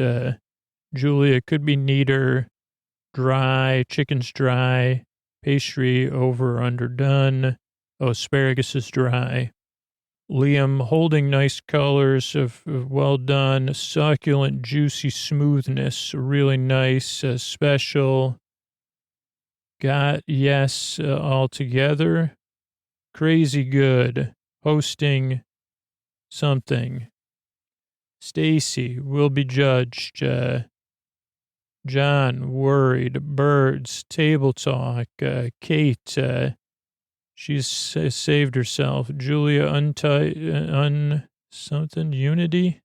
Julia, could be neater, dry, chicken's dry, pastry over underdone. Oh, asparagus is dry. Liam holding nice colors of well done, succulent, juicy smoothness, really nice, special. Got yes all together. crazy good, hosting something. Stacy will be judged. John, worried. Birds, table talk. Kate, she's saved herself. Julia, something, unity.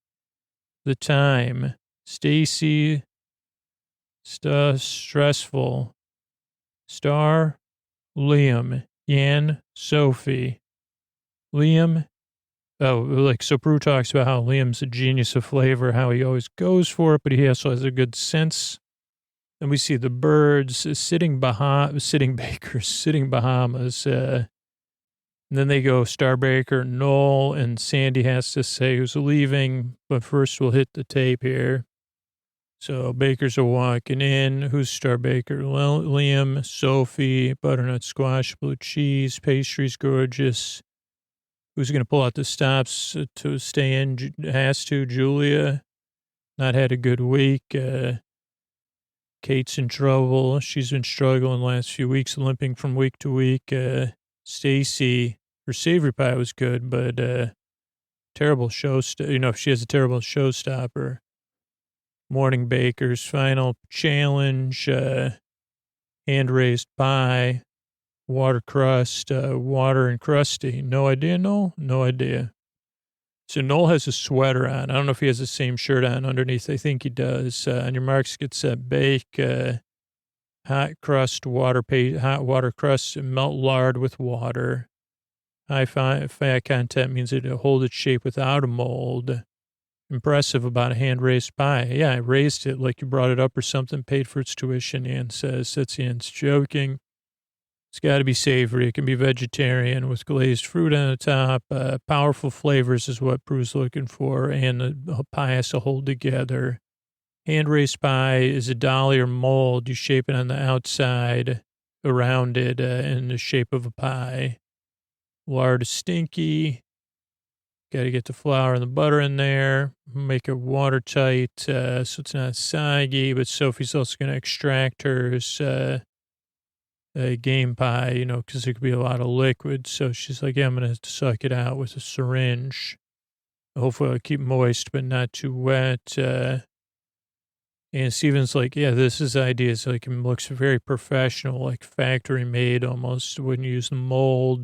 The time. Stacy, stressful. Star, Liam. Yan, Sophie. Liam, so Prue talks about how Liam's a genius of flavor, how he always goes for it, but he also has a good sense. And we see the birds sitting Bahamas. And then they go Starbaker, Noel, and Sandy has to say who's leaving. But first we'll hit the tape here. So bakers are walking in. Who's Starbaker? Well, Liam, Sophie, butternut squash, blue cheese, pastry's gorgeous. Who's going to pull out the stops to stay in? Has to. Julia, not had a good week. Kate's in trouble. She's been struggling the last few weeks, limping from week to week. Stacy, her savory pie was good, but terrible she has a terrible showstopper. Morning bakers, final challenge, hand-raised pie, water crust, water and crusty. No idea, Noel? No idea. So Noel has a sweater on. I don't know if he has the same shirt on underneath. I think he does. On your marks, get set, bake, hot water crust, melt lard with water. High fat content means it'll hold its shape without a mold. Impressive about a hand-raised pie. Yeah, I raised it like you brought it up or something, paid for its tuition, Ann says. That's Ann's joking. It's got to be savory. It can be vegetarian with glazed fruit on the top. Powerful flavors is what Prue's looking for, and the pie has to hold together. Hand-raised pie is a dolly or mold. You shape it on the outside around it in the shape of a pie. Lard is stinky. Got to get the flour and the butter in there. Make it watertight so it's not soggy, but Sophie's also going to extract hers game pie, because there could be a lot of liquid. So she's like, yeah, I'm going to suck it out with a syringe. Hopefully I'll keep moist, but not too wet. And Steven's like, yeah, this is ideas. Like, it looks very professional, like factory made almost. Wouldn't use the mold.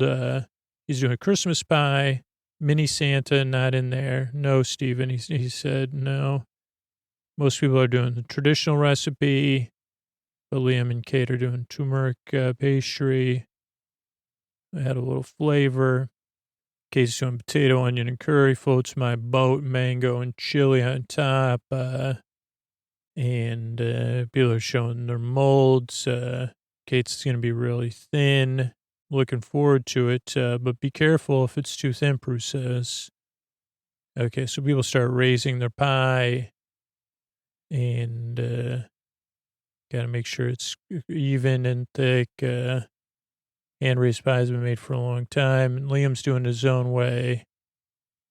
He's doing a Christmas pie. Mini Santa, not in there. No, Steven, he said no. Most people are doing the traditional recipe, but Liam and Kate are doing turmeric pastry. Add a little flavor. Kate's doing potato, onion, and curry. Floats my boat, mango and chili on top. And people are showing their molds. Kate's going to be really thin. Looking forward to it, but be careful if it's too thin, Prue says. Okay, so people start raising their pie, and got to make sure it's even and thick. Hand-raised pie has been made for a long time, and Liam's doing his own way.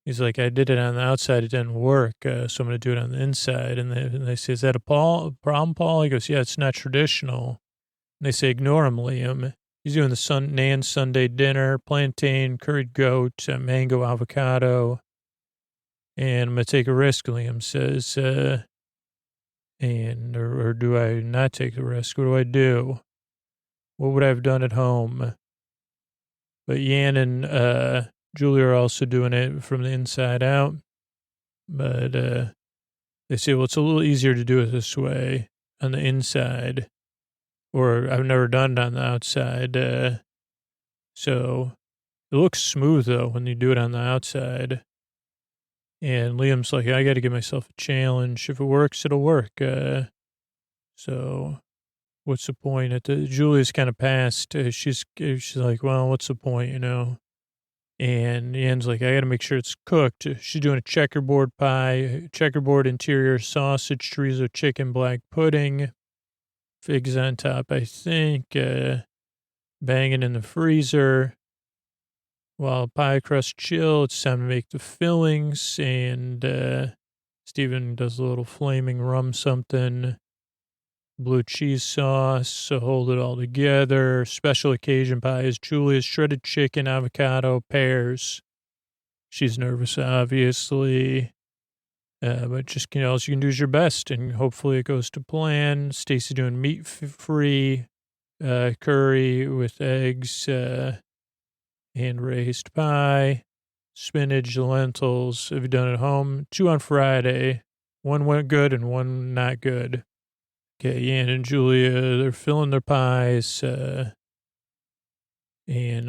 He's like, I did it on the outside, it didn't work, so I'm going to do it on the inside. And they say, is that a problem, Paul? He goes, yeah, it's not traditional. And they say, ignore him, Liam. He's doing the Nan's Sunday dinner, plantain, curried goat, mango, avocado. And I'm going to take a risk, Liam says. Or do I not take the risk? What do I do? What would I have done at home? But Yan and Julia are also doing it from the inside out. But they say, well, it's a little easier to do it this way on the inside. Or I've never done it on the outside. So it looks smooth, though, when you do it on the outside. And Liam's like, I got to give myself a challenge. If it works, it'll work. So what's the point? Julia's kind of passed. She's like, well, what's the point, And Ian's like, I got to make sure it's cooked. She's doing a checkerboard pie, checkerboard interior, sausage, chorizo, chicken, black pudding. Figs on top, I think. Banging in the freezer. While pie crust chill, it's time to make the fillings. And Stephen does a little flaming rum something. blue cheese sauce, so hold it all together. Special occasion pies, Julia's shredded chicken, avocado, pears. She's nervous, obviously. But just, all you can do is your best, and hopefully it goes to plan. Stacy doing meat-free curry with eggs, and raised pie, spinach, lentils. Have you done at home? 2 on Friday. One went good and one not good. Okay, Yan and Julia, they're filling their pies, and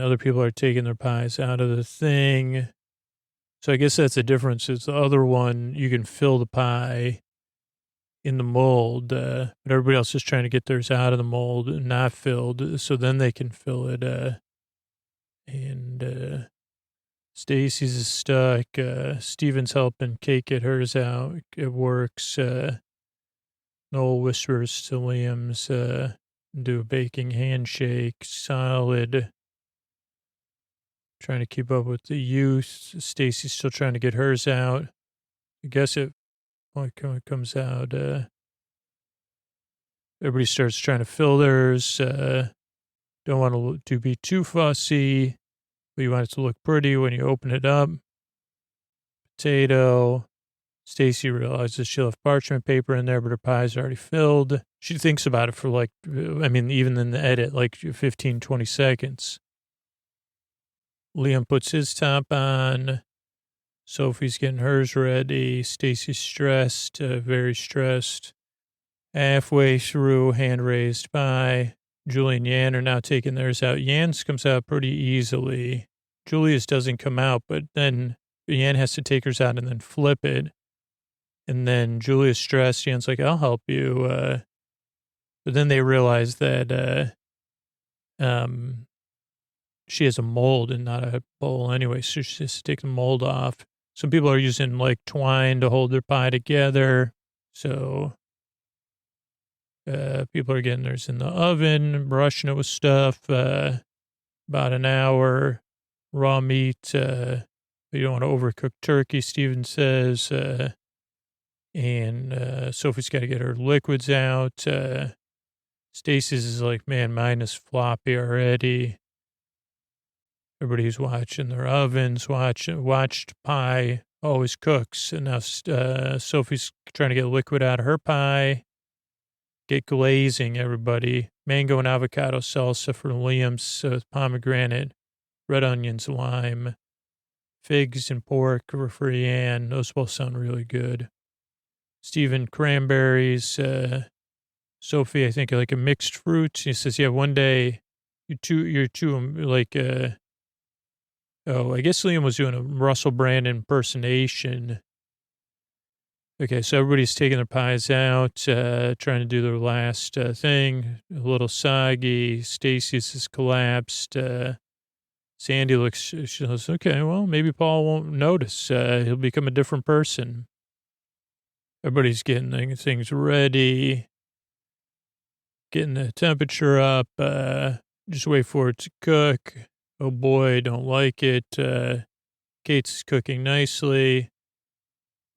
other people are taking their pies out of the thing. So I guess that's the difference. It's the other one, you can fill the pie in the mold, but everybody else is trying to get theirs out of the mold and not filled, so then they can fill it. And Stacy's is stuck. Steven's helping Kate get hers out. It works. Noel whispers to Liam's, do a baking handshake. Solid. Trying to keep up with the youth. Stacy's still trying to get hers out. I guess it comes out. Everybody starts trying to fill theirs. Don't want to be too fussy, but you want it to look pretty when you open it up. Potato. Stacy realizes she'll have parchment paper in there, but her pie's already filled. She thinks about it for even in the edit, 15, 20 seconds. Liam puts his top on. Sophie's getting hers ready. Stacy's stressed, very stressed. Halfway through, hand-raised pie. Julie and Yan are now taking theirs out. Yan's comes out pretty easily. Julia's doesn't come out, but then Yan has to take hers out and then flip it. And then Julia's stressed. Yan's like, I'll help you. But then they realize that she has a mold and not a bowl anyway, so she has to take the mold off. Some people are using twine to hold their pie together. So people are getting theirs in the oven, brushing it with stuff. About an hour. Raw meat. You don't want to overcook turkey, Steven says. And Sophie's got to get her liquids out. Stacy's is like, man, mine is floppy already. Everybody's watching their ovens, watched pie, always cooks. And now Sophie's trying to get liquid out of her pie. Get glazing, everybody. Mango and avocado salsa for Liam's, pomegranate, red onions, lime, figs and pork for Yan. Those both sound really good. Stephen, cranberries. Sophie, I think, like a mixed fruit. He says, yeah, one day you're too, oh, I guess Liam was doing a Russell Brand impersonation. Okay, so everybody's taking their pies out, trying to do their last thing. A little soggy. Stacy's has collapsed. Sandy looks, she says, okay, well, maybe Paul won't notice. He'll become a different person. Everybody's getting things ready, getting the temperature up. Just wait for it to cook. Oh boy, don't like it. Kate's cooking nicely.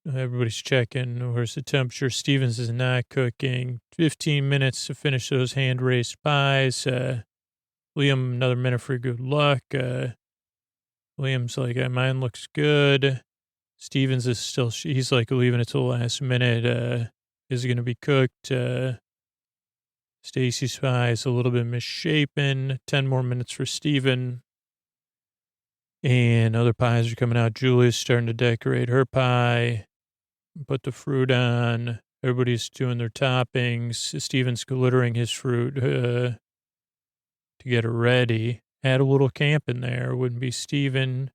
Everybody's checking. Where's the temperature? Stevens is not cooking. 15 minutes to finish those hand-raised pies. Liam, another minute for good luck. Liam's like, mine looks good. Stevens is still, he's leaving it till the last minute. Is it going to be cooked? Stacy's pie is a little bit misshapen. 10 more minutes for Steven. And other pies are coming out. Julia's starting to decorate her pie. Put the fruit on. Everybody's doing their toppings. Steven's glittering his fruit to get it ready. Add a little camp in there. Wouldn't be Steven.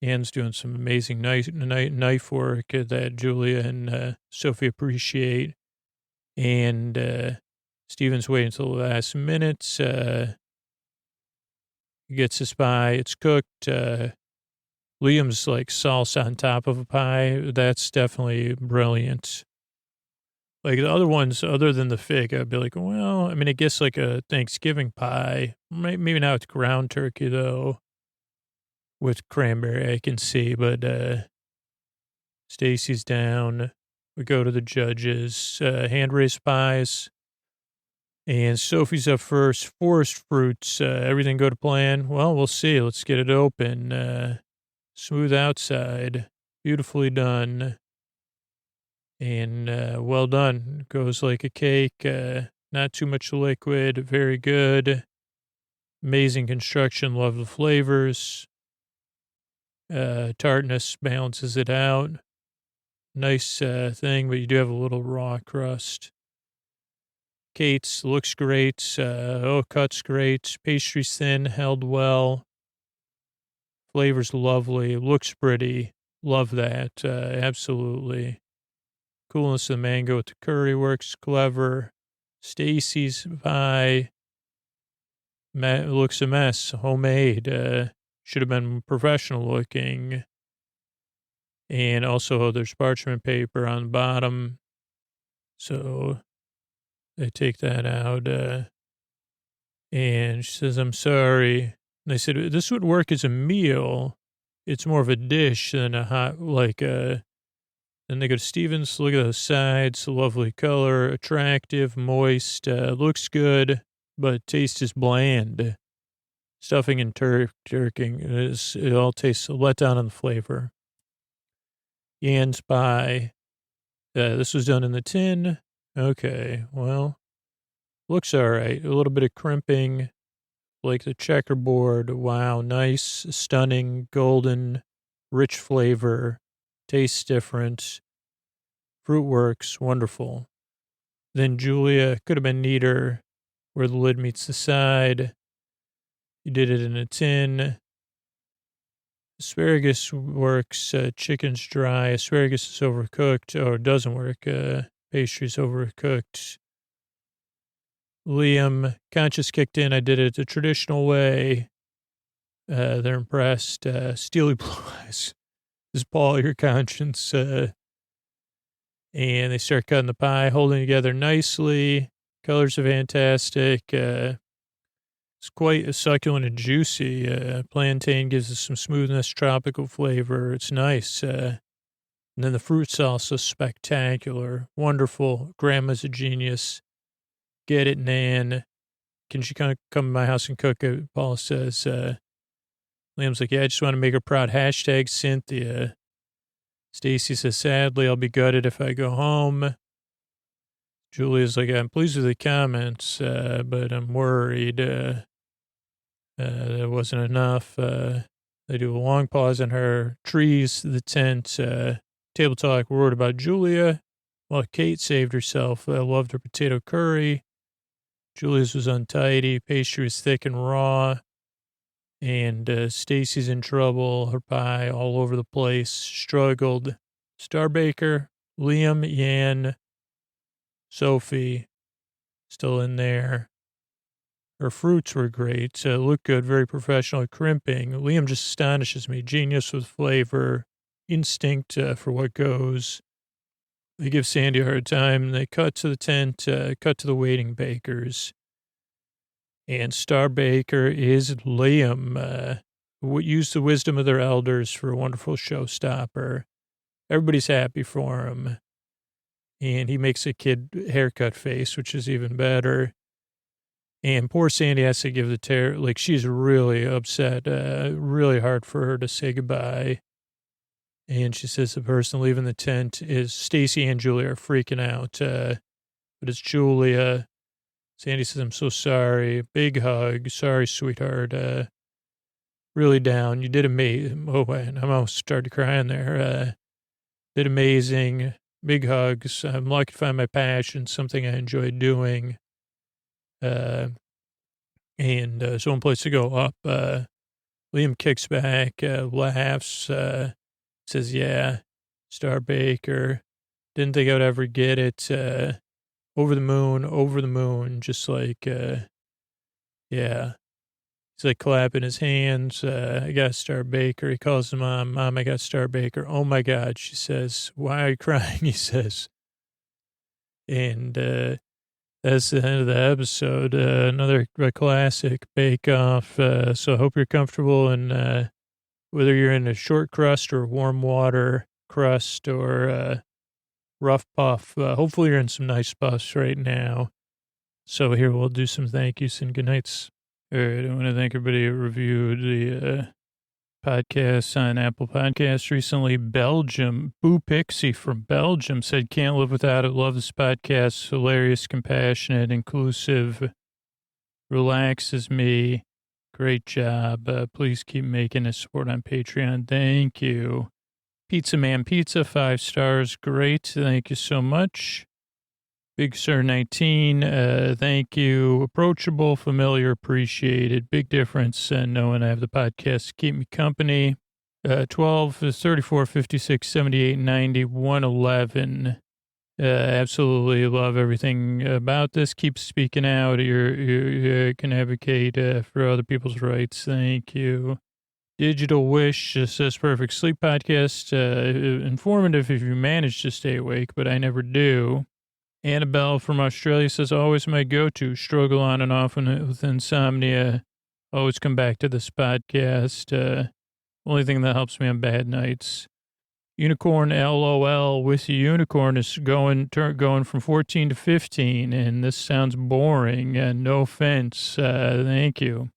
Ann's doing some amazing knife work that Julia and Sophie appreciate. And Steven's waiting until the last minutes. He gets his pie. It's cooked. Liam's like salsa on top of a pie. That's definitely brilliant. Like the other ones, other than the fig, I'd be like, well, I mean, I guess like a Thanksgiving pie. Maybe not with ground turkey, though. With cranberry, I can see. But Stacy's down. We go to the judges. Hand-raised pies. And Sophie's up first. Forest fruits. Everything go to plan? Well, we'll see. Let's get it open. Smooth outside. Beautifully done. And well done. Goes like a cake. Not too much liquid. Very good. Amazing construction. Love the flavors. Tartness balances it out. Nice thing, but you do have a little raw crust. Kate's looks great. Cuts great. Pastry's thin, held well. Flavor's lovely. Looks pretty. Love that. Absolutely. Coolness of the mango with the curry works clever. Stacy's pie. Looks a mess. Homemade. Should have been professional looking. And also there's parchment paper on the bottom. So they take that out. And she says, I'm sorry. And they said, this would work as a meal. It's more of a dish than a hot, then they go to Stevens. Look at those sides. Lovely color, attractive, moist, looks good, but taste is bland. Stuffing and turking, it all tastes a letdown on the flavor. Yan's pie. This was done in the tin. Okay, well, looks all right. A little bit of crimping, like the checkerboard. Wow, nice, stunning, golden, rich flavor. Tastes different. Fruit works, wonderful. Then Julia, could have been neater, where the lid meets the side. You did it in a tin. Asparagus works. Chicken's dry. Asparagus is overcooked, or doesn't work. Pastry's overcooked. Liam, conscious kicked in. I did it the traditional way. They're impressed. Steely blue eyes. Is Paul your conscience? And they start cutting the pie, holding together nicely. Colors are fantastic. It's quite succulent and juicy. Plantain gives us some smoothness, tropical flavor. It's nice. And then the fruit sauce is spectacular. Wonderful. Grandma's a genius. Get it, Nan. Can she come to my house and cook it? Paul says. Liam's like, yeah, I just want to make her proud. Hashtag Cynthia. Stacy says, sadly, I'll be gutted if I go home. Julia's like, I'm pleased with the comments, but I'm worried. That wasn't enough. They do a long pause on her. Trees, the tent, table talk. We're worried about Julia. Well, Kate saved herself. I loved her potato curry. Julia's was untidy. Pastry was thick and raw. And Stacy's in trouble. Her pie all over the place. Struggled. Star Baker, Liam, Yan, Sophie, still in there. Her fruits were great. Looked good, very professional, crimping. Liam just astonishes me. Genius with flavor, instinct for what goes. They give Sandy a hard time. They cut to the tent, cut to the waiting bakers. And Star Baker is Liam. Use the wisdom of their elders for a wonderful showstopper. Everybody's happy for him. And he makes a kid haircut face, which is even better. And poor Sandy has to give she's really upset, really hard for her to say goodbye. And she says the person leaving the tent is Stacy and Julia are freaking out. But it's Julia. Sandy says, I'm so sorry. Big hug. Sorry, sweetheart. Really down. You did amazing. Oh, man, I almost started crying there. Did amazing. Big hugs. I'm lucky to find my passion, something I enjoy doing. And so one place to go up. Liam kicks back, laughs, says, yeah, Star Baker. Didn't think I would ever get it. Over the moon, just like, yeah. He's like clapping his hands. I got Star Baker. He calls his mom, I got Star Baker. Oh my God, she says, why are you crying? He says. And that's the end of the episode. Another classic Bake Off. So I hope you're comfortable, and whether you're in a short crust or warm water crust or rough puff. Hopefully you're in some nice puffs right now. So here we'll do some thank yous and good nights. All right, I want to thank everybody who reviewed the podcast on Apple Podcasts recently. Belgium, Boo Pixie from Belgium said, can't live without it. Love this podcast. Hilarious, compassionate, inclusive, relaxes me. Great job. Please keep making a support on Patreon. Thank you. Pizza Man Pizza, 5 stars. Great. Thank you so much. Big Sir 19, thank you. Approachable, familiar, appreciated. Big difference knowing I have the podcast to keep me company. 12, 34, 56, 78, 90, 111. Absolutely love everything about this. Keep speaking out. You can advocate for other people's rights. Thank you. Digital Wish says perfect sleep podcast. Informative if you manage to stay awake, but I never do. Annabelle from Australia says, always my go-to. Struggle on and off with insomnia. Always come back to this podcast. Only thing that helps me on bad nights. Unicorn LOL with the unicorn is going from 14 to 15, and this sounds boring. No offense. Thank you.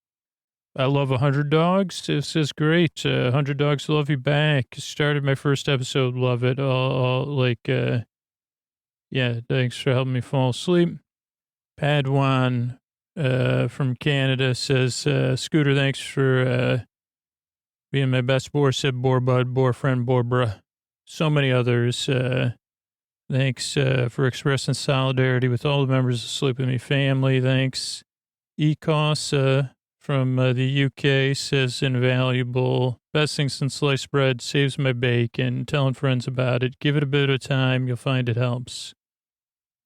I love 100 Dogs. This is great. 100 Dogs love you back. Started my first episode. Love it. Yeah, thanks for helping me fall asleep. Padwan from Canada says, Scooter, thanks for being my best boar, sib, boar bud, boar friend, boar bruh. So many others. Thanks for expressing solidarity with all the members of Sleep With Me family. Thanks. Ecos from the UK says, invaluable. Best thing since sliced bread, saves my bacon. Telling friends about it. Give it a bit of time. You'll find it helps.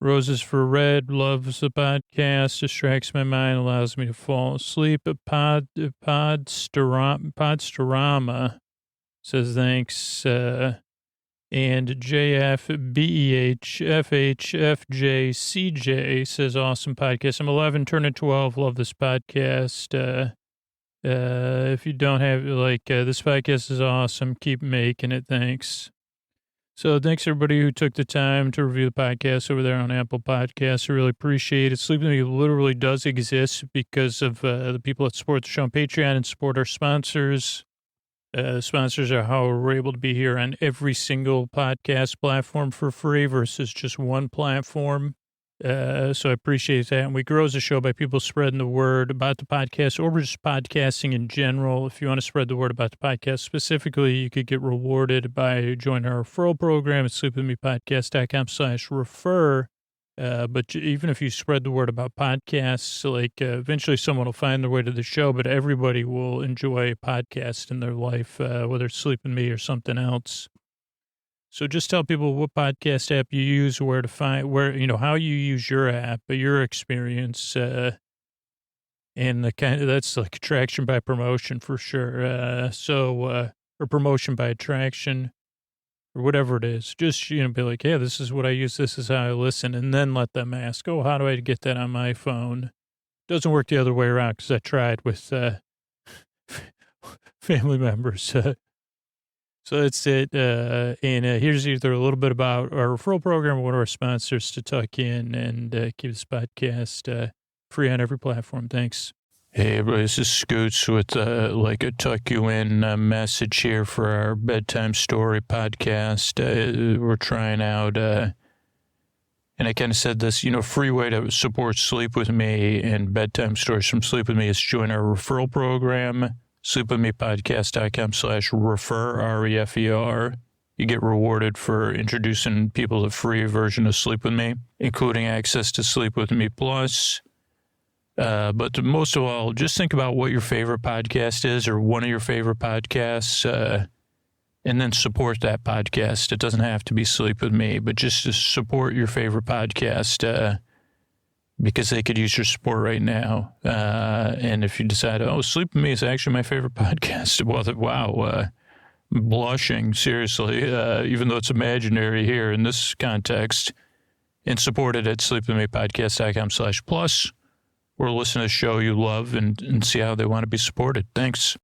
Roses for Red, loves the podcast, distracts my mind, allows me to fall asleep. Podstorama says thanks. And JFBEHFHFJCJ says awesome podcast. I'm 11, turning 12, love this podcast. If you don't have, this podcast is awesome. Keep making it. Thanks. So thanks everybody who took the time to review the podcast over there on Apple Podcasts. I really appreciate it. Sleep With Me literally does exist because of the people that support the show on Patreon and support our sponsors. Sponsors are how we're able to be here on every single podcast platform for free versus just one platform. So I appreciate that. And we grow the show by people spreading the word about the podcast or just podcasting in general. If you want to spread the word about the podcast specifically, you could get rewarded by joining our referral program at sleepwithmepodcast.com/refer. But even if you spread the word about podcasts, eventually someone will find their way to the show, but everybody will enjoy a podcast in their life, whether it's Sleep With Me or something else. So just tell people what podcast app you use, how you use your app, your experience, and that's like attraction by promotion for sure. Or promotion by attraction or whatever it is. Just, be like, yeah, this is what I use. This is how I listen. And then let them ask, how do I get that on my phone? Doesn't work the other way around because I tried with family members. So that's it. And here's either a little bit about our referral program or one of our sponsors to tuck in and keep this podcast free on every platform. Thanks. Hey, everybody, this is Scoots with a tuck you in message here for our bedtime story podcast. We're trying out, and I kind of said this, free way to support Sleep With Me and bedtime stories from Sleep With Me is join our referral program. sleepwithmepodcast.com/refer, REFER. You get rewarded for introducing people to the free version of Sleep With Me, including access to Sleep With Me Plus. But most of all, just think about what your favorite podcast is or one of your favorite podcasts, and then support that podcast. It doesn't have to be Sleep With Me, but just to support your favorite podcast, because they could use your support right now. And if you decide, Sleep With Me is actually my favorite podcast, well, wow, blushing, seriously, even though it's imaginary here in this context, and support it at sleepwithmepodcast.com/plus, or listen to a show you love and see how they want to be supported. Thanks.